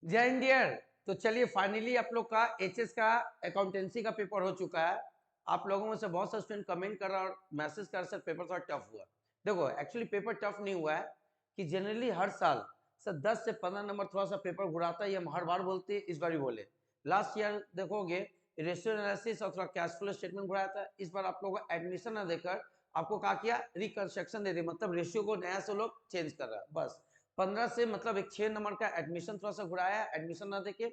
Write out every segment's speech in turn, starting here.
जय हिंद डियर। तो चलिए फाइनली आप लोग का एचएस का अकाउंटेंसी का पेपर हो चुका है। आप लोगों में से बहुत सारे स्टूडेंट कमेंट कर रहा और मैसेज कर सर पेपर थोड़ा टफ हुआ। देखो एक्चुअली पेपर टफ नहीं हुआ है कि जनरली हर साल सर 10 से 15 नंबर थोड़ा सा पेपर घुराता है, ये हम हर बार बोलते हैं, इस बार भी बोले। लास्ट ईयर देखोगे रेशियो एनालिसिस और थोड़ा कैश फ्लो स्टेटमेंट घुराया था। इस बार आप लोगों को एडमिशन ना देकर आपको कहा किया रिकंस्ट्रक्शन दे दे, मतलब रेशियो को नया से लोग चेंज कर रहा है बस। 15 से मतलब एक 6 नंबर का एडमिशन थोड़ा सा घुराया है, एडमिशन ना देके,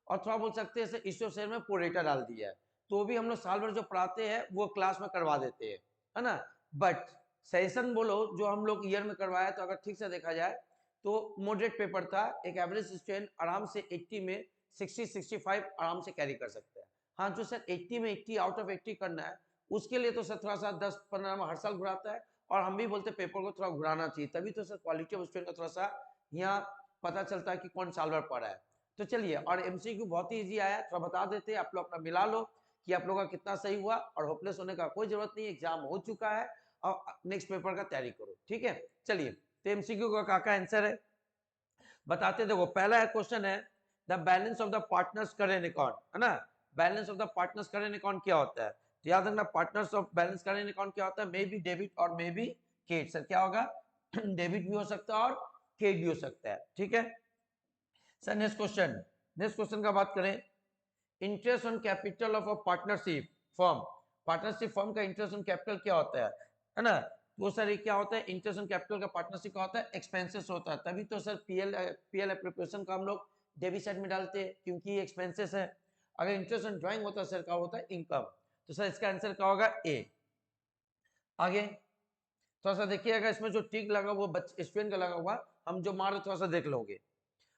और थोड़ा बोल सकते हैं इश्यू शेयर में प्रोरेटा डाल दिया है। तो भी हम लोग साल भर जो पढ़ाते हैं वो क्लास में करवा देते हैं, है ना। बट सेशन बोलो जो हम लोग ईयर में करवाया, तो अगर ठीक से देखा जाए तो मॉडरेट पेपर था। एक एवरेज स्टूडेंट आराम से 80 में 60-65 आराम से कैरी कर सकते हैं। हाँ जो सर 80 में 80 आउट ऑफ 80 करना है, उसके लिए तो सर थोड़ा सा 10-15 नंबर हर साल घुराता है। और हम भी बोलते पेपर को थोड़ा घुराना चाहिए, तभी तो सर क्वालिटी ऑफ स्टूडेंट का थोड़ा सा यहाँ पता चलता है कि कौन साल भर पढ़ा है। तो चलिए, और एमसीक्यू बहुत ही इजी आया, थोड़ा बता देते हैं, आप लोग अपना मिला लो कि आप लोग का कितना सही हुआ। और होपलेस होने का कोई जरूरत नहीं, एग्जाम हो चुका है और नेक्स्ट पेपर का तैयारी करो, ठीक है। चलिए, तो एमसीक्यू का क्या आंसर है बताते। देखो पहला क्वेश्चन है the balance of the partners current account, है ना। Balance of the partners current account क्या होता है, तो याद रखना partners of balance current account क्या होता है, मे बी डेबिट और मे बी क्रेडिट। सर क्या होगा डेबिट भी हो सकता है और क्रेडिट भी हो सकता है, ठीक है। सर नेक्स्ट क्वेश्चन का बात करें, interest on capital of a partnership firm. Partnership firm का इंटरेस्ट ऑन कैपिटल क्या होता है ना। वो सर ये क्या होता है, इंटरेस्ट ऑन कैपिटल का पार्टनरशिप का होता है एक्सपेंसेस होता है, तभी तो सर पीएल एप्रोप्रिएशन का हम लोग डेबिट साइड में डालते हैं क्योंकि ये एक्सपेंसेस है। अगर इंटरेस्ट ऑन ड्राइंग होता है सर का होता है इनकम। तो सर इसका आंसर क्या होगा ए। आगे थोड़ा सा देखिएगा, इसमें जो टिक लगा वो स्टूडेंट का लगा हुआ, हम जो मार थोड़ा सा देख लोगे।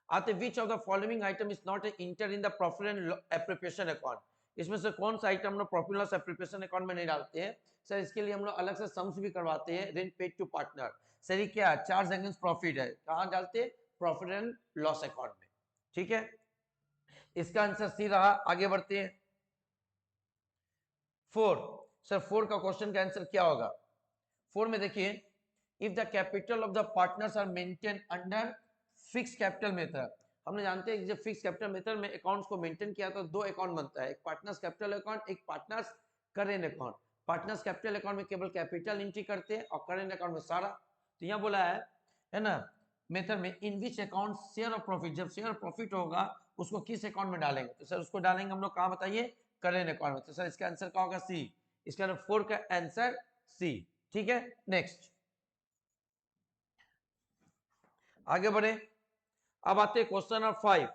आते विच of the following item is not inter in the profit and appropriation account. इसमें से कौन सा आइटम हम लोग प्रॉफिट लॉस एप्रोप्रिएशन अकाउंट में नहीं डालते हैं। सर इसके लिए हम लोग अलग से सम्स भी करवाते हैं, rent paid to partner. Sir ये क्या चार्ज अगेंस्ट प्रॉफिट है, कहाँ डालते हैं, प्रॉफिट एंड लॉस अकाउंट में, ठीक है। इसका आंसर सी रहा। आगे बढ़ते हैं 4। सर 4 का क्वेश्चन का आंसर क्या होगा। 4 में देखिए, if the capital of the partners are maintain under fix capital method. हमने जानते हैं कि जब फिक्स कैपिटल मेथड में अकाउंट्स को मेंटेन किया तो दो अकाउंट बनता है, एक पार्टनर्स कैपिटल अकाउंट, एक partners current account. Partners capital account में केवल कैपिटल एंट्री करते हैं और करेंट अकाउंट में सारा। तो यहाँ बोला है ना, मेथड में in which account share of profit, जब शेयर ऑफ प्रॉफिट होगा उसको किस अकाउंट में डालेंगे, तो सर उसको डालेंगे हम लोग कहाँ बताइए, करेंट अकाउंट में। तो सर इसका आंसर क्या होगा, सी। इसका 4 का आंसर सी, ठीक है। नेक्स्ट आगे बढ़े, अब आते हैं question number 5।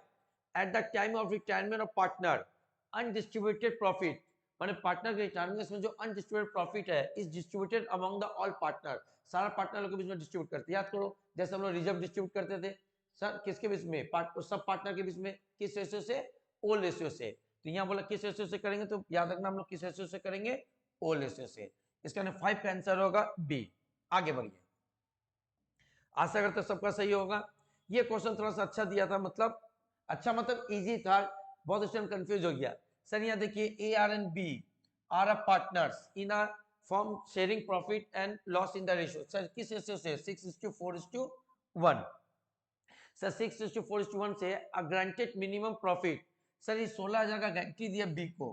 At the time of retirement of partner undistributed profit, माने पार्टनर के रिटायरमेंट में जो अनडिस्ट्रीब्यूटेड प्रॉफिट है is distributed among the all partner. सारा पार्टनर के बीच में डिस्ट्रीब्यूट करते हैं। याद करो जैसे हम लोग रिजर्व डिस्ट्रीब्यूट करते थे सर किसके बीच में, सब पार्टनर के बीच में, किस रेशियो से, ओल रेशियो से। तो यहाँ बोला किस रेशियो से करेंगे, तो याद रखना हम लोग किस रेशियो से करेंगे, ओल रेशियो से। इसका 5 का आंसर होगा बी। आगे बढ़िए, आशा करते सबका सही होगा। ये क्वेश्चन थोड़ा सा अच्छा दिया था, मतलब अच्छा मतलब इजी था, बहुत स्टूडेंट कंफ्यूज हो गया। सर यहाँ देखिए A are and B are a partners in a firm sharing profit and loss in the ratio. Sir किस रेशियो से, 6:4:1। सर 6:4:1 से ग्रांटेड मिनिमम प्रॉफिट। सर ये 16,000 का गारंटी दिया बी को,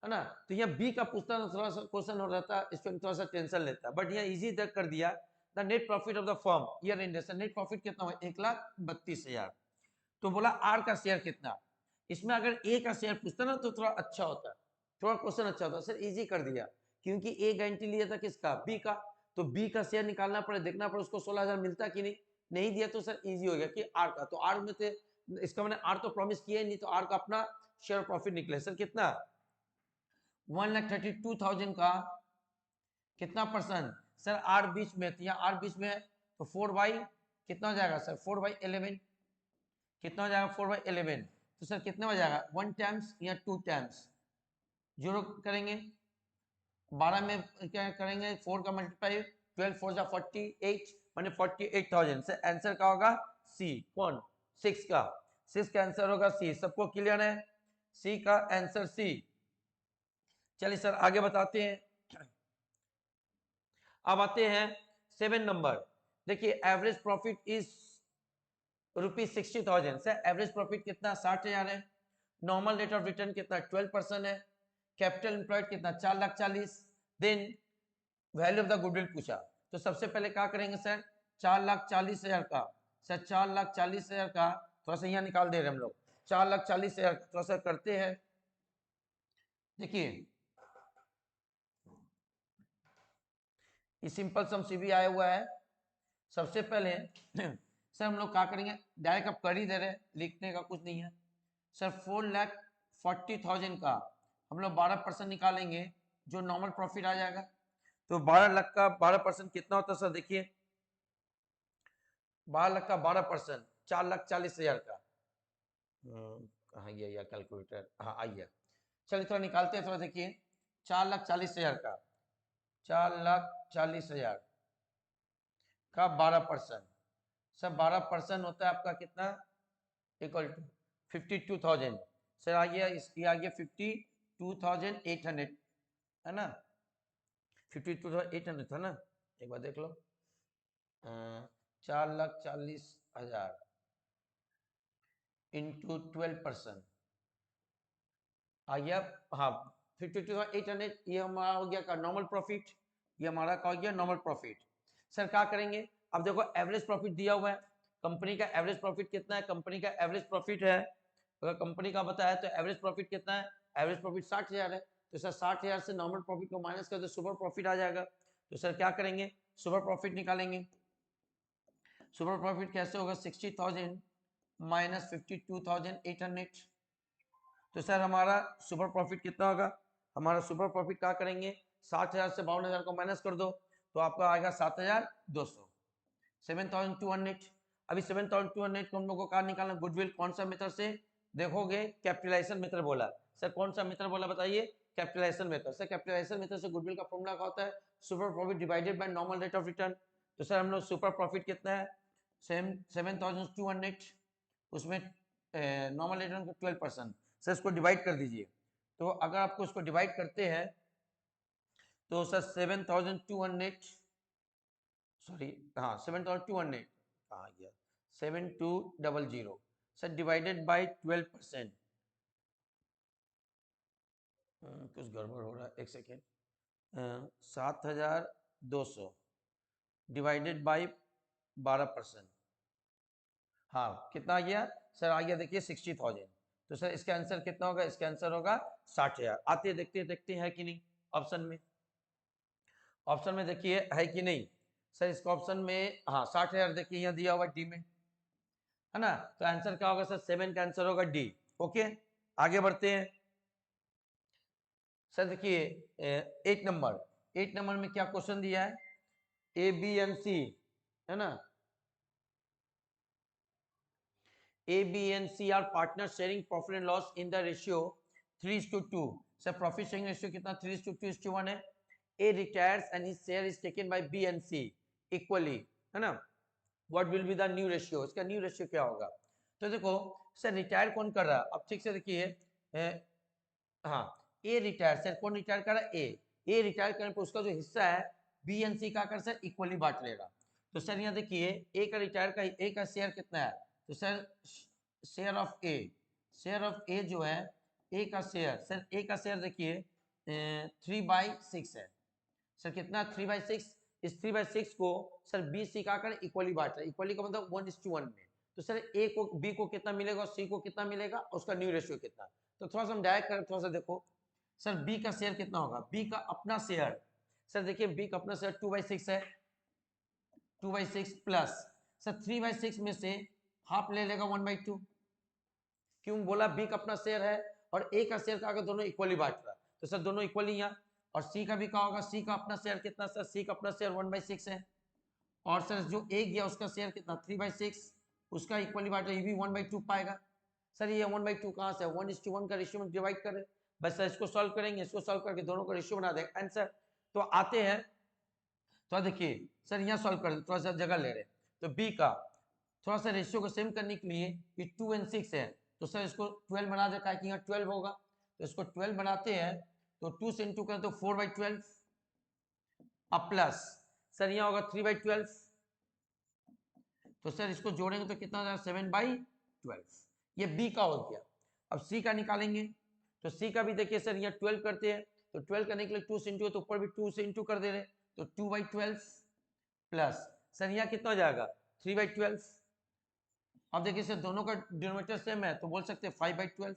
है ना। तो यहाँ बी का पूछता ना थोड़ा सा क्वेश्चन हो रहा था, इसमें थोड़ा सा टेंशन लेता, बट यहाँ इजी तक कर दिया। The net profit of the firm year and, net profit कितना हुआ, 1,32,000। तो बोला आर का शेयर कितना। इसमें अगर ए का शेयर पूछता ना तो थोड़ा अच्छा होता, थोड़ा क्वेश्चन अच्छा होता। सर इजी कर दिया क्योंकि ए गारंटी लिया था किसका, बी का। तो बी का शेयर निकालना पड़े, देखना पड़े उसको 16,000 मिलता कि नहीं, नहीं दिया तो सर इजी हो गया कि आर का। तो आर में से इसका मैंने आर तो प्रॉमिस किया ही नहीं, तो आर का अपना शेयर प्रॉफिट निकले सर कितना, 1,32,000 का कितना परसेंट। सर आर बीच में, तो यहाँ आर बीच में है तो 4/, कितना हो जाएगा सर, 4/11। कितना हो जाएगा 4/11, तो सर कितने हो जाएगा 1 टाइम्स या 2 टाइम्स, जीरो करेंगे 12 में क्या करेंगे, 4 का मल्टीप्लाई 12 4 जा 48, माने 48,000। से आंसर का होगा सी, कौन 6 का, 6 का आंसर होगा सी। सबको क्लियर है, सी का आंसर सी। चलिए सर आगे बताते हैं। अब आते हैं 7 नंबर। देखिए average profit is ₹60,000 sir average profit कितना 60,000 है, नॉर्मल रेट ऑफ रिटर्न कितना 12% है, कैपिटल एम्प्लॉयड कितना 4,40,000, then value of the goodwill पूछा तो सबसे पहले क्या करेंगे सर 4,40,000 का, सर 4,40,000 का थोड़ा सा यहाँ निकाल दे रहे हम लोग, 4,40,000 थोड़ा सा करते हैं, देखिए ये सिंपल सम सीबी आया हुआ है। सबसे पहले सर हम लोग क्या करेंगे डायरेक्ट अब कर ही दे रहे हैं, लिखने का कुछ नहीं है सर, 4,40,000 का हम लोग 12% निकालेंगे जो नॉर्मल प्रॉफिट आ जाएगा, तो 12 लाख का 12% कितना होता है सर, देखिए 12 लाख का 12% 4,40,000 का, कहाँ गया कैलकुलेटर, हाँ आइए चलिए थोड़ा निकालते हैं, थोड़ा देखिए 4,40,000 का 4,40,000 का 12%, सर 12% होता है आपका कितना इक्वल टू 52,000, सर आ गया इसकी आ गया 52,800 है ना, 52,800 था ना, एक बार देख लो 4,40,000 इंटू 12% आ गया, हाँ 52,800, ये हमारा हो गया का नॉर्मल प्रॉफिट, ये हमारा का हो गया नॉर्मल प्रॉफिट। सर क्या करेंगे अब देखो एवरेज प्रॉफिट दिया हुआ है, कंपनी का एवरेज प्रॉफिट कितना है, कंपनी का एवरेज प्रॉफिट है, अगर कंपनी का बताया तो एवरेज प्रॉफिट कितना है, एवरेज प्रॉफिट 60,000 है, तो सर 60,000 से नॉर्मल प्रॉफिट को माइनस कर दो सुपर प्रॉफिट आ जाएगा, तो सर क्या करेंगे सुपर प्रॉफिट निकालेंगे, सुपर प्रॉफिट कैसे होगा 60,000 माइनस 52,800, तो सर हमारा सुपर प्रॉफिट कितना होगा, हमारा सुपर प्रॉफिट क्या करेंगे 60,000 से 52,000 को माइनस कर दो तो आपका आएगा 7,200, 7,200। अभी 7,200 को हम लोग को कहाँ निकालना, गुडविल कौन सा मेथड से देखोगे, कैपिटलाइजेशन मेथड बोला, सर कौन सा मेथड बोला बताइए, capitalisation method, sir capitalisation method से गुडविल का फॉर्मूला क्या होता है, super profit divided by normal rate of return, तो सर हम लोग सुपर प्रॉफिट कितना है 7,200, उसमें नॉर्मल रिटर्न का 12%, सर इसको डिवाइड कर दीजिए, तो अगर आपको इसको डिवाइड करते हैं तो सर 7,200 सॉरी हाँ 7,200 कहाँ गया 7,200 सर डिवाइडेड बाय 12%, कुछ गड़बड़ हो रहा है एक सेकेंड, 7,200 डिवाइडेड बाय 12%, हाँ कितना आ गया सर, आ गया देखिए 60,000, तो सर इसका आंसर कितना होगा, इसका आंसर होगा 60,000, आते देखते हैं कि नहीं ऑप्शन में, ऑप्शन में देखिए है कि नहीं सर, इसका ऑप्शन में हाँ 60,000 देखिए यहाँ दिया हुआ डी में है ना, तो आंसर क्या होगा सर 7 का आंसर होगा डी। ओके आगे बढ़ते हैं सर, देखिए 8 नंबर में क्या क्वेश्चन दिया है, ए बी एंड सी है ना, A, B and C are partners sharing profit and loss in the ratio 3:2, sir profit sharing ratio कितना 3:2:1 है, A retires and his share is taken by B and C equally है ना, what will be the new ratio, इसका new ratio क्या होगा, तो देखो sir retire कौन कर रहा है, अब ठीक से देखिए हाँ ए रिटायर, सर कौन रिटायर कर रहा है, ए रिटायर करने पर उसका जो हिस्सा है बी एंड सी का कर सर इक्वली बांट लेगा, तो सर यहाँ देखिए ए का रिटायर का ए का शेयर कितना है, तो sir share of A, share of A जो है ए का शेयर, सर ए का शेयर देखिए 3/6 है, सर कितना 3/6, इस 3/6 को सर बी सी का कर इक्वली बांट रहा है, इक्वली का मतलब 1:1 में, तो सर ए को बी को कितना मिलेगा और सी को कितना मिलेगा और उसका न्यू रेशियो कितना, तो थोड़ा सा हम डायरेक्ट कर थोड़ा सा देखो सर बी का शेयर कितना होगा, बी का अपना शेयर, सर देखिए बी का अपना शेयर 2/6 है, 2/6 प्लस सर 3/6 में से हाफ ले लेगा 1/2, क्यों बोला बी का अपना शेयर है और ए का शेयर का अगर दोनों इक्वली बांट रहा है तो सर दोनों इक्वली यहाँ, और सी का भी क्या होगा, सी का अपना शेयर कितना, सर सी का अपना शेयर 1/6 है, और सर जो ए गया उसका शेयर कितना 3/6, उसका इक्वली बांटा ये भी 1/2 पाएगा, सर ये 1/2 कहाँ से 1:1 का रेशियो में डिवाइड करें, बस सर इसको सॉल्व करेंगे, इसको सॉल्व करके दोनों का रेशियो बना देंगे आंसर, तो आते हैं तो देखिए सर यहाँ सॉल्व कर थोड़ा सा जगह ले रहे, तो बी का थोड़ा सा रेशियो को सेम करने के लिए ये 2 and 6 है, तो सर इसको 12 बना देता है कि यहाँ 12 होगा, तो इसको 12 बनाते हैं तो 2 से इंटू करें तो 4/12 अब प्लस सर यहाँ होगा 3/12, तो सर इसको जोड़ेंगे तो कितना हो जाएगा 7/12, ये बी का हो गया। अब सी का निकालेंगे, तो सी का भी देखिए सर, यहाँ 12 करते हैं तो 12 करने के लिए 2 से इंटू है तो ऊपर भी 2 से इंटू कर दे रहे, तो 2/12 प्लस सर यहाँ कितना हो जाएगा 3/12। अब देखिए सर दोनों का डिनोमिनेटर सेम है तो बोल सकते हैं 5/12।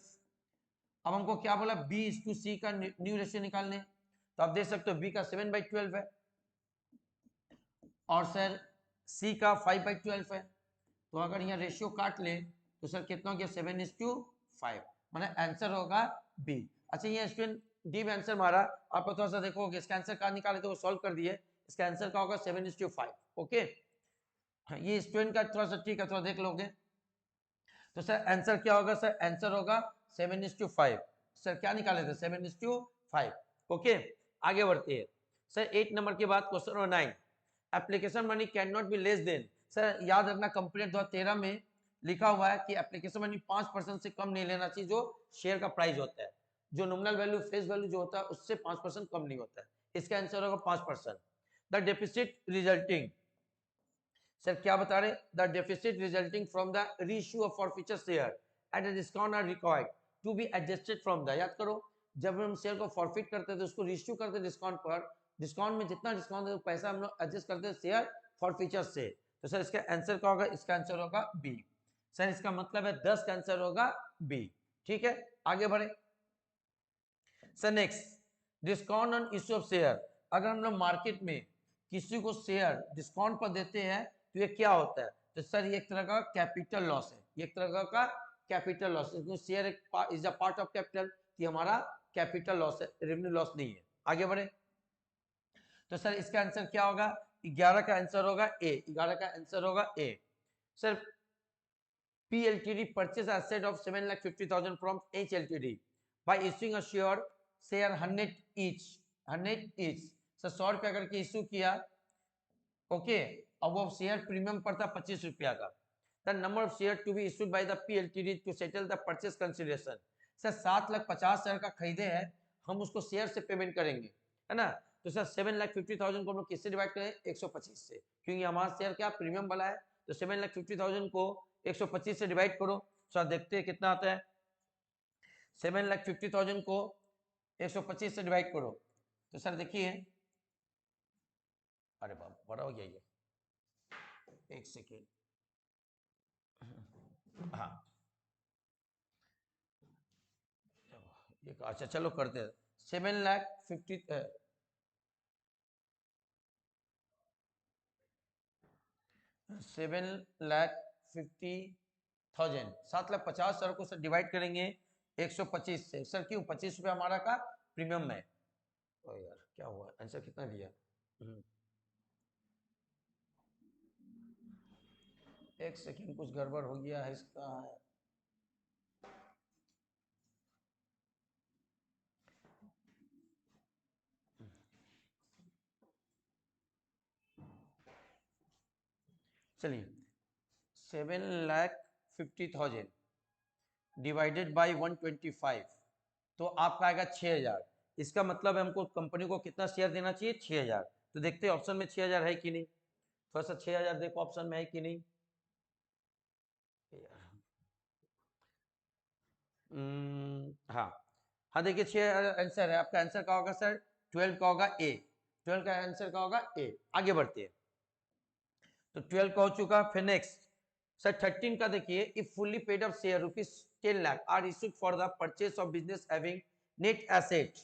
अब हमको क्या बोला बी इज टू सी का न्यू रेशियो निकालने, तो आप देख सकते हो बी का 7/12 है और सर सी का 5/12 है। तो अगर यहाँ रेशियो काट ले तो सर कितना हो गया 7:5, मतलब आंसर होगा बी। अच्छा ये स्टूडेंट डी में आंसर मारा, आप थोड़ा सा देखो इसका आंसर कहाँ निकाले तो वो सॉल्व कर दिए, इसका आंसर का होगा 7:5। ओके ये स्टूडेंट का थोड़ा सा ठीक है, थोड़ा देख लोगे तो सर आंसर क्या होगा, सर आंसर होगा 7:5। सर क्या निकाले थे 7:5। ओके आगे बढ़ते हैं सर 8 नंबर के बाद question number 9, application money can not be less than. Sir याद रखना कंप्लेंट 2013 में लिखा हुआ है कि एप्लीकेशन मनी 5% से कम नहीं लेना चाहिए, जो शेयर का प्राइस होता है, जो नॉमिनल वैल्यू फेस वैल्यू जो होता है उससे 5% कम नहीं होता है। इसका आंसर होगा 5%। द डेफिसिट रिजल्टिंग, सर क्या बता रहे, the deficit resulting from the reissue of forfeiture share at a discount are required to be adjusted from the, याद करो जब हम शेयर को फॉरफिट करते हैं तो उसको रीइश्यू करते हैं डिस्काउंट पर, डिस्काउंट में जितना डिस्काउंट है पैसा हम लोग एडजस्ट करते हैं शेयर फॉरफीचर से। तो सर इसका आंसर क्या होगा, इसका आंसर होगा बी। सर इसका मतलब है 10 का आंसर होगा बी। ठीक है आगे बढ़े sir next, discount on issue of share. अगर हम लोग मार्केट में किसी को शेयर डिस्काउंट पर देते हैं तो ये क्या होता है, तो सर ये एक तरह का कैपिटल लॉस है, ये एक तरह का capital loss, share is a part of capital, ये हमारा कैपिटल लॉस है, रेवेन्यू लॉस नहीं है। आगे बढ़े तो सर इसका आंसर क्या होगा, 11 का आंसर होगा ए, 11 का आंसर होगा A. Sir P Ltd purchase asset of 7,50,000 from H Ltd by issuing a share 100 each, 100 each। Sir 100 रुपया करके इश्यू किया, ओके अब वो शेयर प्रीमियम पड़ता 25 रुपया का। The number of share to be issued by the P Ltd to settle the purchase consideration. Sir 7,50,000 का खरीदे हैं, हम उसको शेयर से पेमेंट करेंगे, है ना, तो सर 7,50,000 को हम लोग किससे डिवाइड करें 125 से, क्योंकि हमारा शेयर क्या प्रीमियम वाला है, तो 7,50,000 को 125 से डिवाइड करो। सर देखते हैं कितना आता है, 7,50,000 को 125 से डिवाइड करो तो सर देखिए, अरे बाप बड़ा हो गया ये, एक सेकेंड, हाँ अच्छा चलो करते हैं 7,50,000 7,50,000 को सर डिवाइड करेंगे 125 से, सर क्यों 25 रुपया हमारा का प्रीमियम है। ओ यार क्या हुआ, आंसर कितना दिया, एक सेकंड कुछ गड़बड़ हो गया है इसका, चलिए 7,50,000 डिवाइडेड बाई 125, तो आपका आएगा 6,000। इसका मतलब है हमको कंपनी को कितना शेयर देना चाहिए 6,000। तो देखते हैं ऑप्शन में 6,000 है कि नहीं, थोड़ा सा 6,000 देखो ऑप्शन में है कि नहीं। हाँ हाँ देखिए 6 आंसर है आपका, आंसर का होगा सर 12 का होगा ए, 12 का आंसर का होगा ए। आगे बढ़ते हैं तो 12 का हो चुका, फिर नेक्स्ट सर 13 का देखिए, if fully paid up share ₹10 lakh are issued for the purchase of business having net asset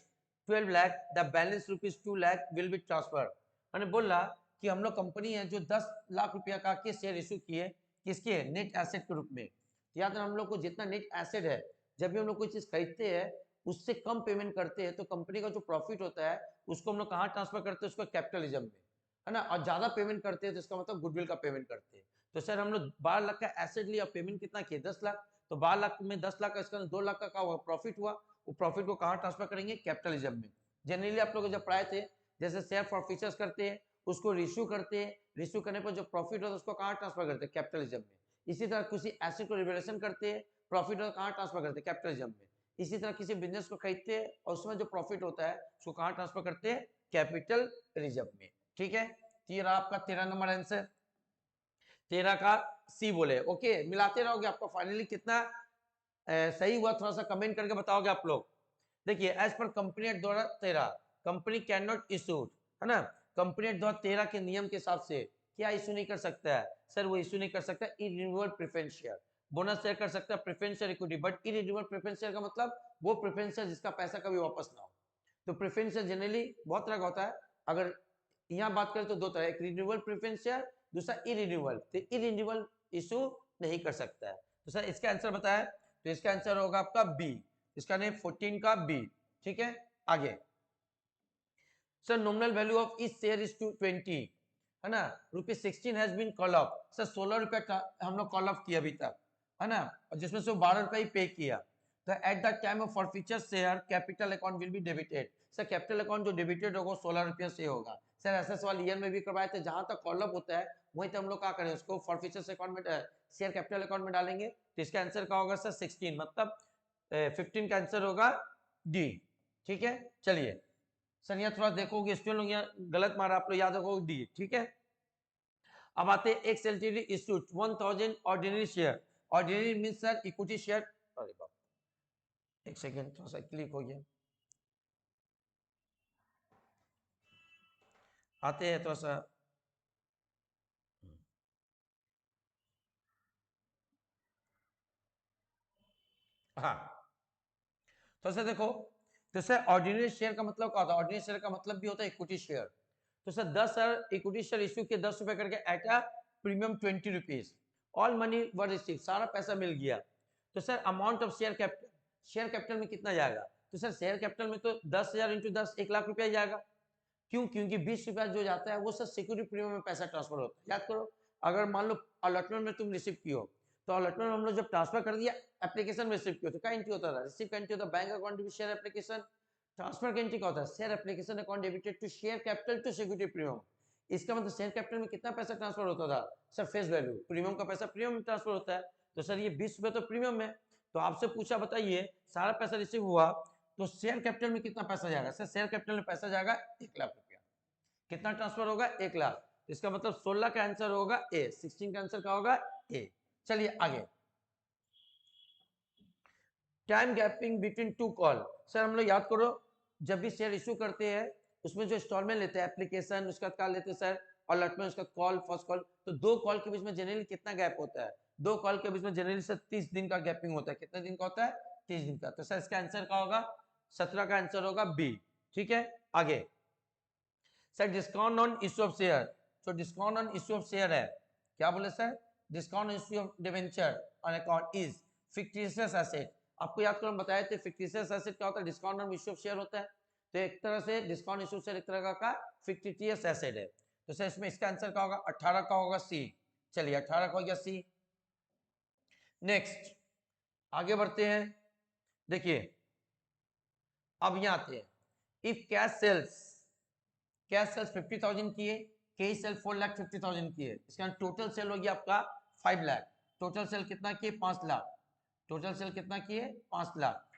12 lakh, the balance ₹2 lakh will be transfer. मैंने बोला कि हम लोग कंपनी है जो 10 लाख रुपया का के शेयर इशू किए, किसके नेट एसेट के रूप में। याद हम लोग को जितना नेट एसेट है, जब भी हम लोग कोई चीज खरीदते हैं उससे कम पेमेंट करते हैं तो कंपनी का जो प्रॉफिट होता है उसको हम लोग कहाँ ट्रांसफर करते हैं, उसको कैपिटलिज्म में, है ना, और ज्यादा पेमेंट करते हैं तो इसका मतलब गुडविल का पेमेंट करते हैं। तो सर हम लोग 12 लाख का एसेट लिया, पेमेंट कितना किया 10 लाख, तो 12 लाख में 10 लाख का इसका 2 लाख का हुआ प्रॉफिट हुआ, वो प्रॉफिट को कहाँ ट्रांसफर करेंगे कैपिटलिज्म में। जनरली आप लोग जब पढ़ाए थे जैसे शेयर फॉर फीचर्स करते हैं उसको रिश्यू करते हैं, रिश्यू करने पर जो प्रॉफिट होता है उसको कहाँ ट्रांसफर करते हैं कैपिटलिज्म में। इसी तरह किसी एसेट को रिवैल्यूएशन करते हैं, प्रॉफिट होता है कहाँ ट्रांसफर करते हैं कैपिटलिज्म में। इसी तरह किसी बिजनेस को खरीदते हैं और उसमें जो प्रॉफिट होता है उसको कहाँ ट्रांसफर करते हैं कैपिटल रिजर्व में। ठीक है, तो ये रहा आपका 13 नंबर आंसर। 13 का सी बोले। ओके, मिलाते रहोगे, आपको फाइनली कितना सही हुआ थोड़ा सा कमेंट करके बताओगे आप लोग। देखिए, एज पर company act 2013 company can not issue, है ना, कंपनी एक्ट 2013 के नियम के हिसाब से क्या इशू नहीं कर सकता है सर? वो इशू नहीं कर सकता irrenewable preference share. Bonus share कर सकता है, preference share equity, but irrenewable preference share का मतलब वो प्रेफरेंस शेयर जिसका पैसा कभी वापस ना हो। तो प्रेफरेंस शेयर जनरली बहुत तरह का होता है। अगर यहाँ बात करें तो दो तरह, एक रिन्यूएबल प्रेफरेंस शेयर, दूसरा इरिन्यूएबल। तो इरिन्यूएबल इशू नहीं कर सकता है। तो सर इसका आंसर बताया, तो इसका आंसर होगा आपका बी, इसका नहीं 14 का बी। ठीक है, आगे सर नॉमिनल वैल्यू ऑफ इस शेयर इज 20, है ना, ₹16 has been call off. Sir 16 रुपया हम लोग कॉल ऑफ किया अभी तक, है ना, जिसमें से 12 रुपया ही पे किया। तो at the time of forfeiture share capital account will be debited. Sir capital account जो डेबिटेड होगा 16 रुपया से होगा। सर ऐसा सवाल ईयर में भी करवाए थे, जहां तक कॉल ऑफ होता है वहीं तक हम लोग क्या करें, उसको फॉरफीचर अकाउंट में शेयर कैपिटल अकाउंट में डालेंगे। तो इसका आंसर क्या होगा सर 16, मतलब 15 का आंसर होगा डी। ठीक है, चलिए सर यहाँ थोड़ा देखोगे स्टूडेंट लोग यहाँ गलत मारा, आप लोग याद रखोगे डी। ठीक है, अब आते हैं x LTD issued 1000 ordinary share. Ordinary means sir equity share. अरे बाप, एक सेकंड थोड़ा सा क्लिक हो गया, आते हैं थोड़ा सा। हाँ, तो सर देखो, तो सर ऑर्डिनरी शेयर का मतलब क्या होता है? ऑर्डिनरी शेयर का मतलब भी होता है इक्विटी शेयर। तो sir 10 sir equity share issue के 10 रुपए करके at a premium 20 rupees, all money were receive, सारा पैसा मिल गया। तो sir amount of share capital, share capital में कितना जाएगा? तो सर शेयर कैपिटल में तो 10,000 इंटू 10 1 लाख रुपया जाएगा। क्यों? क्योंकि 20 रुपया जो जाता है वो सर सिक्योरिटी प्रीमियम में पैसा ट्रांसफर होता है। याद करो, अगर मान लो अलॉटमेंट में तुम रिसीव कियो, तो अलॉटमेंट में हम लोग जब ट्रांसफर कर दिया, एप्लीकेशन में रिसीव किया, तो क्या एंट्री होता था? रिसीव का एंट्री होता, bank account to share application. Transfer का एंट्री क्या होता है? Share application account debited to share capital to security premium. इसका मतलब शेयर कैपिटल में कितना पैसा ट्रांसफर होता था सर? फेस वैल्यू, प्रीमियम का पैसा प्रीमियम में ट्रांसफर होता है। तो सर ये 20 रुपए तो प्रीमियम है। तो आपसे पूछा, बताइए सारा पैसा रिसीव हुआ तो शेयर कैपिटल में कितना पैसा जाएगा? सर शेयर कैपिटल में पैसा जाएगा 1 लाख रुपया। कितना ट्रांसफर होगा? 1 लाख। इसका मतलब 16 का आंसर होगा ए, 16 का आंसर क्या होगा? ए। चलिए आगे, time gapping between two call. Sir हम लोग याद करो, जब भी शेयर इशू करते हैं उसमें जो इंस्टॉलमेंट लेते हैं, एप्लीकेशन, उसका क्या लेते हैं सर? अलॉटमेंट, उसका कॉल, फर्स्ट कॉल। तो दो कॉल के बीच में जनरली कितना गैप होता है? दो कॉल के बीच में जनरली सर 30 दिन का गैपिंग होता है। कितने दिन का होता है? 30 दिन का। तो सर इसका आंसर क्या होगा? 17 का आंसर होगा बी। ठीक है, आगे sir discount on issue of share. तो discount on issue of share है, क्या बोले sir? Discount issue of debenture on account is fictitious asset. आपको याद करो, हम बताए थे फिक्टिशियस एसेट क्या होता है? Discount on issue of share होता है। तो एक तरह से डिस्काउंट इश्यू शेयर एक तरह का फिक्टिशियस एसेट है। तो सर इसमें इसका आंसर क्या होगा? 18 का होगा सी। चलिए 18 का हो गया सी। नेक्स्ट आगे बढ़ते हैं, देखिए अब यहाँ आते हैं, if cash sales, cash sales 50,000 किए, कैश सेल 4,50,000 किए, इसका टोटल सेल हो गया आपका 5 लाख। टोटल सेल कितना किए? 5 लाख। टोटल सेल कितना किए? 5 lakh.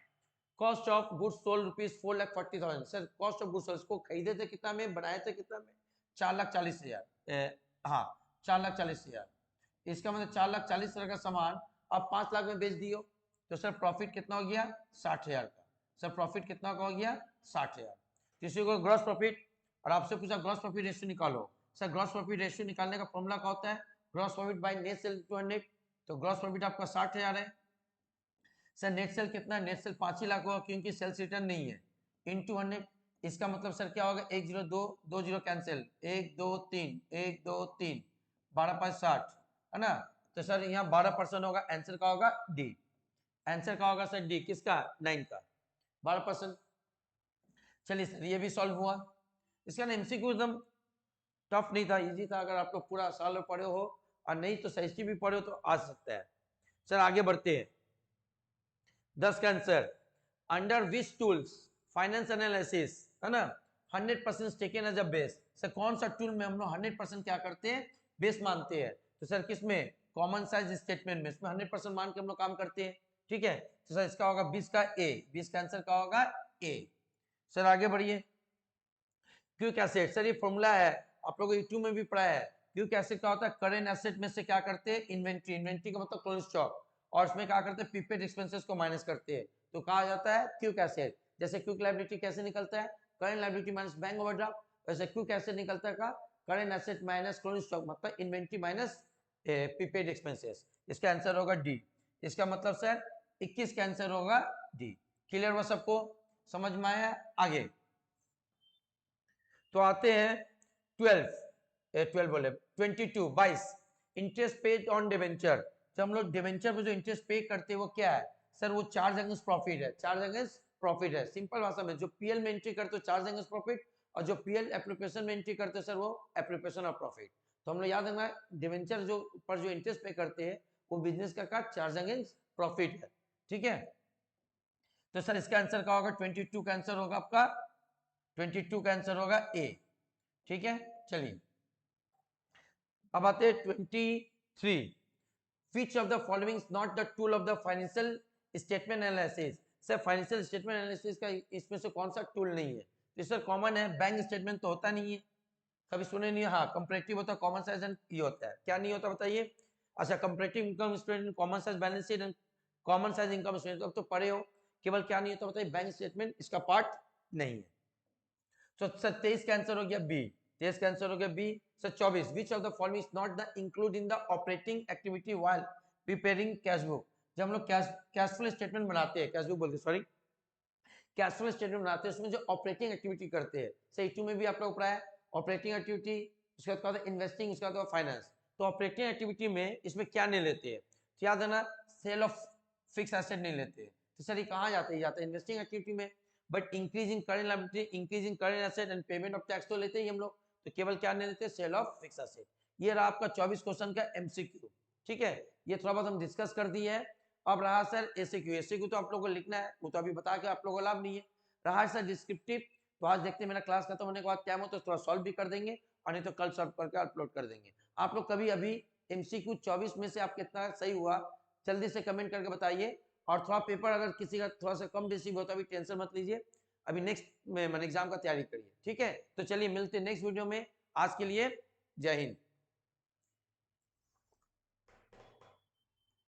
Cost of goods sold rupees 4,40,000। Sir cost of goods इसको खरीदे थे कितना में, बनाए थे कितना में? 4,40,000। हाँ 4,40,000। इसका मतलब 4,40,000 का सामान आप 5 लाख में बेच दियो, तो सर प्रॉफिट कितना हो गया? 60,000 का। सर प्रॉफिट कितना का हो गया? 60,000। किसी को ग्रॉस प्रॉफिट, और आपसे पूछा ग्रॉस प्रॉफिट रेशियो निकालो। सर ग्रॉस प्रॉफिट रेशियो निकालने का फॉर्मूला क्या होता है? Gross profit by net sale to 100। तो ग्रॉस प्रॉफिट आपका 60,000 है। सर नेट सेल कितना है? नेट सेल 5 ही लाख होगा क्योंकि सेल्स रिटर्न नहीं है, इनटू 100। इसका मतलब सर क्या होगा? 102, 2 जीरो कैंसिल, 1 2 3, 1 2 3, 12 5 60, है ना। तो सर यहाँ 12% होगा, आंसर का होगा डी। आंसर का होगा सर डी, किसका? 9 का 12%। चलिए सर ये भी सॉल्व हुआ। इसका ना एमसीक्यू एकदम टफ नहीं था, इजी था। अगर आप लोग पूरा साल पढ़े हो और नहीं तो सही भी पढ़े हो तो आ सकता है। सर आगे बढ़ते हैं, 10 का answer, under which tools finance analysis, है ना, 100% taken as a base. Sir कौन सा टूल में हम लोग 100% क्या करते हैं? बेस मानते हैं। तो सर किसमें? कॉमन साइज स्टेटमेंट में, इसमें 100% मान के हम लोग काम करते हैं। ठीक है, तो सर इसका होगा 20 का ए, 20 का आंसर का होगा ए। सर आगे बढ़िए, क्विक एसेट। सर ये फॉर्मूला है, आप लोगों को यूट्यूब में भी पढ़ा है, क्विक एसेट क्या होता है, करेंट एसेट में से क्या करते हैं, इन्वेंट्री, इन्वेंट्री का मतलब क्लोजिंग स्टॉक, और इसमें क्या करते हैं, प्रीपेड एक्सपेंसेस को माइनस करते हैं, तो कहा जाता है क्विक एसेट। जैसे क्विक लायबिलिटी कैसे निकलता है, current liability minus bank overdraft, वैसे क्विक एसेट निकलता है का current asset minus closing stock, मतलब इन्वेंट्री माइनस प्रीपेड एक्सपेंसेस। इसका आंसर होगा डी। इसका मतलब सर 21 का आंसर होगा डी। क्लियर हुआ सबको, समझ में आया? आगे तो आते हैं 12 बोले 22 इंटरेस्ट पेड ऑन डिवेंचर। जब हम लोग डिवेंचर पे जो इंटरेस्ट पे करते हैं वो क्या है सर, वो चार्ज अगेंस्ट प्रॉफिट है, चार्ज अगेंस्ट प्रॉफिट है। सिंपल भाषा में जो पीएल में एंट्री करते हो चार्ज अगेंस्ट प्रॉफिट, और जो पीएल एप्लीकेशन में एंट्री करते हैं सर वो एप्लीकेशन ऑफ प्रॉफिट। तो हम लोग याद रखना डिवेंचर जो पर जो इंटरेस्ट पे करते हैं वो बिजनेस का चार्ज अगेंस्ट प्रॉफिट है, ठीक है। तो सर इसका आंसर क्या होगा, 22 का आंसर होगा आपका, 22 का आंसर होगा ए, ठीक है। चलिए अब आते हैं 23, which of the following is not the tool of the financial statement analysis। Sir financial statement analysis का इसमें से कौन सा टूल नहीं है, तो सर कॉमन है, बैंक स्टेटमेंट तो होता नहीं है, कभी सुने नहीं, हाँ कंपैरेटिव होता है, कॉमन साइज एंड ये होता है, क्या नहीं होता बताइए। अच्छा comparative income statement, common size balance sheet and common size income statement, अब तो पढ़े हो, केवल क्या नहीं होता बताइए, बैंक स्टेटमेंट इसका पार्ट नहीं है। तो सर 23 का आंसर हो गया बी, 23 का आंसर हो गया B. Sir 24, which of the following is not the include in the operating activity while preparing cash book. जब हम लोग कैश फ्लो स्टेटमेंट बनाते हैं, कैश बुक बोलते हैं सॉरी, कैश फ्लो स्टेटमेंट बनाते हैं उसमें जो ऑपरेटिंग एक्टिविटी करते हैं, सही टू में भी आप लोग पढ़ा है ऑपरेटिंग एक्टिविटी, उसके बाद इन्वेस्टिंग, उसके बाद फाइनेंस। तो ऑपरेटिंग एक्टिविटी में इसमें क्या नहीं लेते हैं, तो याद है ना, सेल ऑफ फिक्स एसेट नहीं लेते हैं, तो सर ये कहाँ जाते हैं, जाता है इन्वेस्टिंग एक्टिविटी में। But increasing current liability, increasing current asset and payment of tax तो लेते ही हम लोग, तो केवल क्या नहीं लेते, सेल ऑफ फिक्स एसेट। ये रहा आपका 24 क्वेश्चन का एमसीक्यू, ठीक है, ये थोड़ा बहुत हम डिस्कस कर दिए है। अब रहा सर एसीक्यू, एसीक्यू तो आप लोगों को लिखना है, वो तो अभी बता के आप लोगों को लाभ नहीं है। रहा सर डिस्क्रिप्टिव, तो आज देखते हैं मेरा क्लास खत्म होने के बाद क्या हो तो थोड़ा सॉल्व भी कर देंगे, और नहीं तो कल सॉल्व करके अपलोड कर देंगे। आप लोग कभी अभी एमसीक्यू 24 में से आप कितना सही हुआ जल्दी से कमेंट करके बताइए, और थोड़ा पेपर अगर किसी का थोड़ा सा कम बेसी होता है, अभी टेंशन मत लीजिए, अभी नेक्स्ट में एग्जाम का तैयारी करिए, ठीक है। तो चलिए मिलते हैं नेक्स्ट वीडियो में, आज के लिए जय हिंद।